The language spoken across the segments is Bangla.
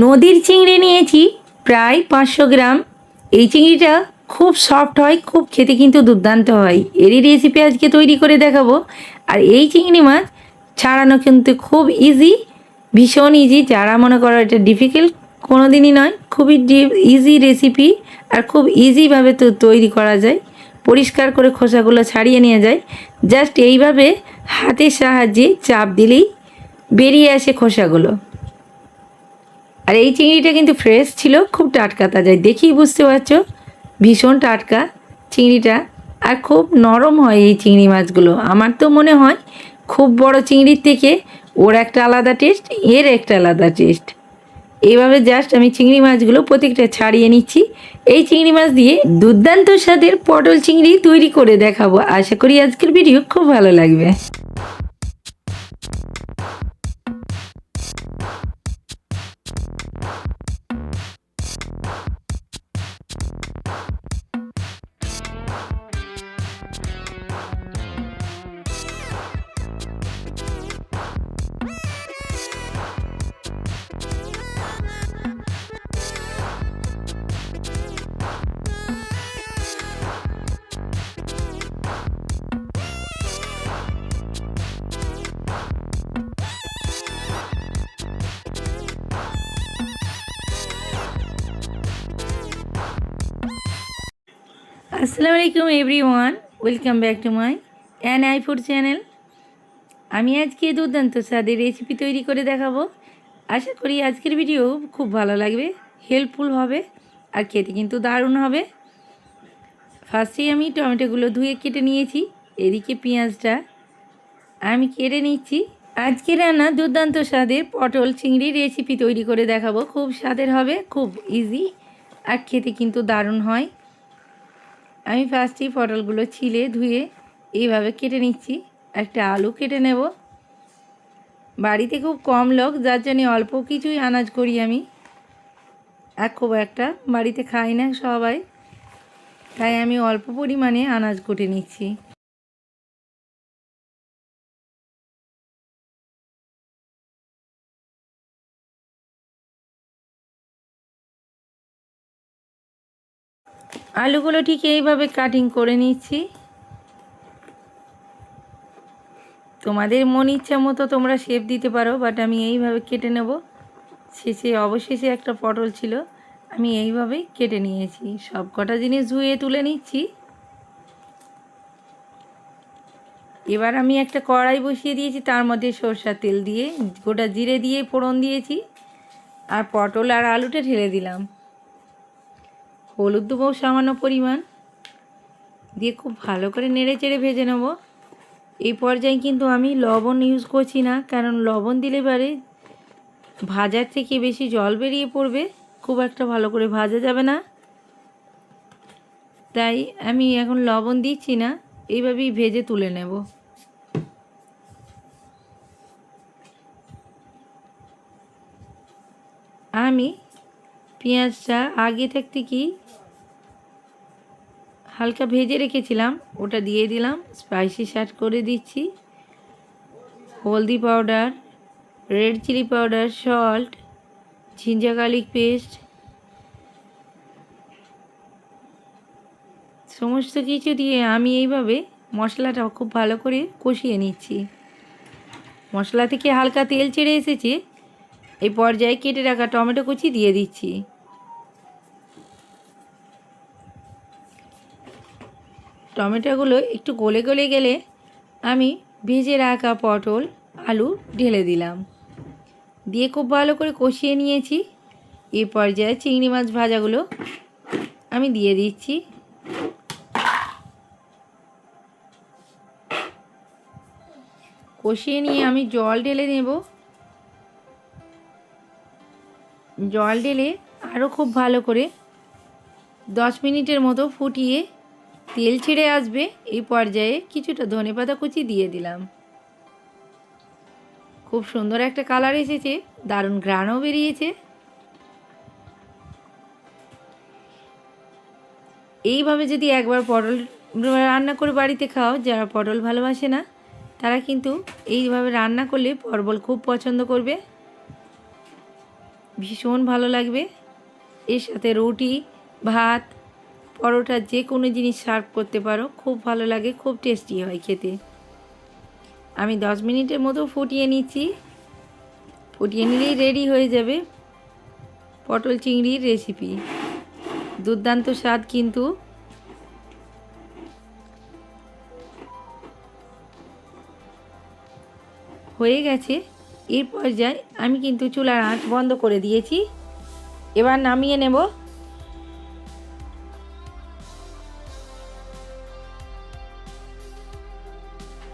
নদীর চিংড়ি নিয়েছি প্রায় 500 গ্রাম। এই চিংড়িটা খুব সফট হয়, খুব খেতে কিন্তু দুর্দান্ত হয়। এরই রেসিপি আজকে তৈরি করে দেখাবো। আর এই চিংড়ি মাছ ছাড়ানো কিন্তু খুব ইজি, ভীষণ ইজি। যারা মনে করো এটা ডিফিকাল্ট, কোনো দিনই নয়, খুবই ইজি রেসিপি। আর খুব ইজিভাবে তো তৈরি করা যায়। পরিষ্কার করে খোসাগুলো ছাড়িয়ে নিয়ে যায়, জাস্ট এইভাবে হাতের সাহায্যে চাপ দিলেই বেরিয়ে আসে খোসাগুলো। আর এই চিংড়িটা কিন্তু ফ্রেশ ছিল, খুব টাটকা তাজা, দেখেই বুঝতে পারছো ভীষণ টাটকা চিংড়িটা। আর খুব নরম হয় এই চিংড়ি মাছগুলো। আমার তো মনে হয় খুব বড় চিংড়ির থেকে ওর একটা আলাদা টেস্ট, এর একটা আলাদা টেস্ট। এইভাবে জাস্ট আমি চিংড়ি মাছগুলো প্রত্যেকটা ছাড়িয়ে নিচ্ছি। এই চিংড়ি মাছ দিয়ে দুর্দান্ত স্বাদের পটল চিংড়ি তৈরি করে দেখাবো। আশা করি আজকের ভিডিও খুব ভালো লাগবে। আসসালামু আলাইকুম everyone, welcome back to my I food channel. আমি আজকে দুর্দান্ত স্বাদের রেসিপি তৈরি করে দেখাবো। আশা করি আজকের ভিডিও খুব ভালো লাগবে, হেল্পফুল হবে, আর খেতে কিন্তু দারুণ হবে। ফার্স্টেই আমি টমেটোগুলো ধুয়ে কেটে নিয়েছি। এদিকে পেঁয়াজটা আমি কেটে নিচ্ছি। আজকে রান্না দুর্দান্ত স্বাদের পটল চিংড়ি রেসিপি তৈরি করে দেখাবো। খুব স্বাদের হবে, খুব ইজি, আর খেতে কিন্তু দারুণ হয়। আমি ফার্স্টেই পটলগুলো ছিলে ধুয়ে এইভাবে কেটে নিচ্ছি। একটা আলু কেটে নেব। বাড়িতে খুব কম লোক, যার জন্য অল্প কিছুই আনাজ করি আমি। আর খুব একটা বাড়িতে খাই না সবাই, তাই আমি অল্প পরিমাণে আনাজ কুটে নিচ্ছি। আলুগুলো ঠিক এইভাবে কাটিং করে নিচ্ছি। তোমাদের মন ইচ্ছা মতো তোমরা শেপ দিতে পারো, বাট আমি এইভাবে কেটে নেব। অবশেষে একটা পটল ছিল, আমি এইভাবেই কেটে নিয়েছি। সব কটা জিনিস ধুয়ে তুলে নিচ্ছি। এবার আমি একটা কড়াই বসিয়ে দিয়েছি, তার মধ্যে সরষের তেল দিয়ে গোটা জিরে দিয়ে ফোড়ন দিয়েছি। আর পটল আর আলুটা ঢেলে দিলাম। হলুদ দেবো সামান্য পরিমাণ, দিয়ে খুব ভালো করে নেড়ে চেড়ে ভেজে নেব। এই পর্যায়ে কিন্তু আমি লবণ ইউজ করছি না, কারণ লবণ দিলে পারে ভাজার থেকে বেশি জল বেরিয়ে পড়বে, খুব একটা ভালো করে ভাজা যাবে না। তাই আমি এখন লবণ দিচ্ছি না, এইভাবেই ভেজে তুলে নেব। আমি পেঁয়াজটা আগে থাকতে কি হালকা ভেজে রেখেছিলাম, ওটা দিয়ে দিলাম। স্পাইসি অ্যাড করে দিচ্ছি। হলদি powder, red chilli powder, salt, ginger garlic paste, সমস্ত কিছু দিয়ে আমি এইভাবে মশলাটা খুব ভালো করে কষিয়ে নিচ্ছি। মশলা থেকে হালকা তেল ছেড়ে এসেছে। এই পর্যায়ে কেটে রাখা টমেটো কুচি দিয়ে দিচ্ছি। টমেটোগুলো একটু গলে গলে গেলে আমি ভেজে রাখা পটল আলু ঢেলে দিলাম, দিয়ে খুব ভালো করে কষিয়ে নিয়েছি। এই পর্যায়ে চিংড়ি মাছ ভাজাগুলো আমি দিয়ে দিচ্ছি। কষিয়ে নিয়ে আমি জল ঢেলে নেব। জল ঢেলে আরও খুব ভালো করে 10 মিনিটের মতো ফুটিয়ে তেল ছেড়ে আসবে। এই পর্যায়ে কিছুটা ধনেপাতা কুচি দিয়ে দিলাম। খুব সুন্দর একটা কালার এসেছে, দারুণ ঘ্রাণও বেরিয়েছে। এইভাবে যদি একবার পটল রান্না করে বাড়িতে খাও, যারা পটল ভালোবাসে না তারা কিন্তু এইভাবে রান্না করলে পটল খুব পছন্দ করবে। ভীষণ ভালো লাগবে। এর সাথে রুটি, ভাত, পরোটা যে কোনো জিনিস সার্ভ করতে পারো, খুব ভালো লাগে, খুব টেস্টি হয় খেতে। আমি 10 মিনিটের মতো ফুটিয়ে নিচ্ছি। ফুটিয়ে নিলেই রেডি হয়ে যাবে পটল চিংড়ির রেসিপি। দুর্দান্ত স্বাদ কিন্তু। হয়ে গেছে। এই পর্যায়ে আমি কিন্তু চুলার আঁচ বন্ধ করে দিয়েছি। এবার নামিয়ে নেব।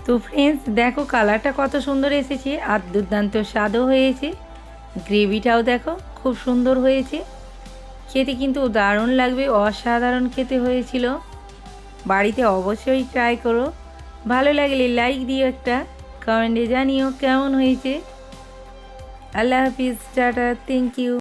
তো ফ্রেন্ডস, দেখো কালারটা কত সুন্দর এসেছে আর দুর্দান্ত স্বাদও হয়েছে। গ্রেভিটাও দেখো খুব সুন্দর হয়েছে। খেতে কিন্তু দারুণ লাগবে, অসাধারণ খেতে হয়েছিল। বাড়িতে অবশ্যই ট্রাই করো। ভালো লাগলে লাইক দিও, একটা কমেন্টে জানিও কেমন হয়েছে। আল্লাহ হাফিজ, টাটা, থ্যাংক ইউ।